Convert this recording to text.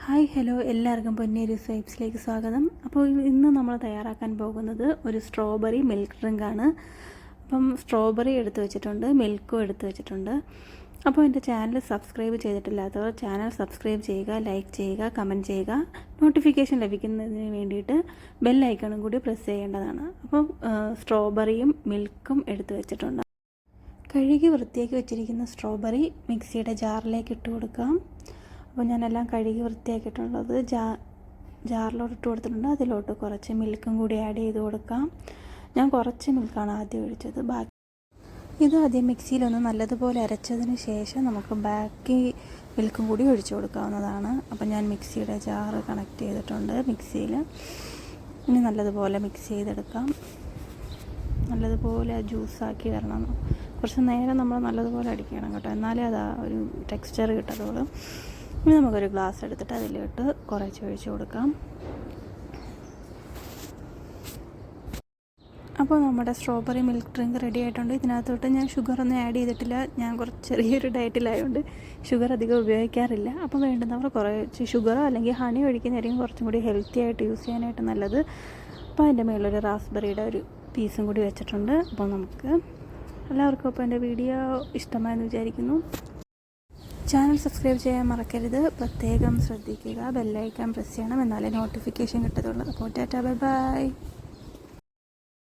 Hi hello എല്ലാവർക്കും പൊന്നേരി സ്വൈപ്സിലേക്ക് സ്വാഗതം. അപ്പോൾ ഇന്ന് നമ്മൾ തയ്യാറാക്കാൻ പോകുന്നത് ഒരു സ്ട്രോബെറി മിൽക്ക് ഡ്രിങ്കാണ്. അപ്പം സ്ട്രോബെറി എടുത്ത് വെച്ചിട്ടുണ്ട്, മിൽക്കും എടുത്ത് വെച്ചിട്ടുണ്ട്. അപ്പോൾ എൻ്റെ ചാനൽ സബ്സ്ക്രൈബ് ചെയ്തിട്ടില്ലാത്തവർ ചാനൽ സബ്സ്ക്രൈബ് ചെയ്യുക, ലൈക്ക് ചെയ്യുക, കമൻറ്റ് ചെയ്യുക. നോട്ടിഫിക്കേഷൻ ലഭിക്കുന്നതിന് വേണ്ടിയിട്ട് ബെൽ ഐക്കണും കൂടി പ്രസ് ചെയ്യേണ്ടതാണ്. അപ്പം സ്ട്രോബെറിയും മിൽക്കും എടുത്ത് വെച്ചിട്ടുണ്ട്. കഴുകി വൃത്തിയാക്കി വെച്ചിരിക്കുന്ന സ്ട്രോബെറി മിക്സിയുടെ ജാറിലേക്ക് ഇട്ട് കൊടുക്കാം. അപ്പോൾ ഞാനെല്ലാം കഴുകി വൃത്തിയാക്കിയിട്ടുള്ളത് ജാറിലോട്ട് ഇട്ട് കൊടുത്തിട്ടുണ്ട്. അതിലോട്ട് കുറച്ച് മിൽക്കും കൂടി ആഡ് ചെയ്ത് കൊടുക്കാം. ഞാൻ കുറച്ച് മിൽക്കാണ് ആദ്യം ഒഴിച്ചത്. ഇത് ആദ്യം മിക്സിയിലൊന്ന് നല്ലതുപോലെ അരച്ചതിന് ശേഷം നമുക്ക് ബാക്കി മിൽക്കും കൂടി ഒഴിച്ചു കൊടുക്കാവുന്നതാണ്. അപ്പോൾ ഞാൻ മിക്സിയുടെ ജാറ് കണക്ട് ചെയ്തിട്ടുണ്ട് മിക്സിയിൽ. ഇനി നല്ലതുപോലെ മിക്സ് ചെയ്തെടുക്കാം. നല്ലതുപോലെ ജ്യൂസാക്കി വരണം. കുറച്ച് നേരം നമ്മൾ നല്ലതുപോലെ അടിക്കണം കേട്ടോ, എന്നാലേ അത് ഒരു ടെക്സ്ചർ കിട്ടത്തുള്ളൂ. ഇനി നമുക്കൊരു ഗ്ലാസ് എടുത്തിട്ട് അതിലോട്ട് കുറച്ച് ഒഴിച്ച് കൊടുക്കാം. അപ്പോൾ നമ്മുടെ സ്ട്രോബെറി മിൽക്ക് ഡ്രിങ്ക് റെഡി ആയിട്ടുണ്ട്. ഇതിനകത്തോട്ട് ഞാൻ ഷുഗറൊന്നും ആഡ് ചെയ്തിട്ടില്ല. ഞാൻ കുറച്ച് ചെറിയൊരു ഡയറ്റിലായതുകൊണ്ട് ഷുഗർ അധികം ഉപയോഗിക്കാറില്ല. അപ്പോൾ വേണ്ടുന്നവർ കുറച്ച് ഷുഗറോ അല്ലെങ്കിൽ ഹണി ഒഴിക്കുന്നതായിരിക്കും കുറച്ചും കൂടി ഹെൽത്തി ആയിട്ട് യൂസ് ചെയ്യാനായിട്ട് നല്ലത്. അപ്പോൾ അതിൻ്റെ മേലൊരു റാസ്ബെറിയുടെ ഒരു പീസും കൂടി വെച്ചിട്ടുണ്ട്. അപ്പോൾ നമുക്ക് എല്ലാവർക്കും അപ്പോൾ എൻ്റെ വീഡിയോ ഇഷ്ടമായെന്ന് വിചാരിക്കുന്നു. ചാനൽ സബ്സ്ക്രൈബ് ചെയ്യാൻ മറക്കരുത്. പ്രത്യേകം ശ്രദ്ധിക്കുക, ബെല്ലൈക്കൺ പ്രസ് ചെയ്യണം, എന്നാലേ നോട്ടിഫിക്കേഷൻ കിട്ടത്തുള്ളൂ. അപ്പോൾ ടാറ്റാ, ബൈ ബൈ.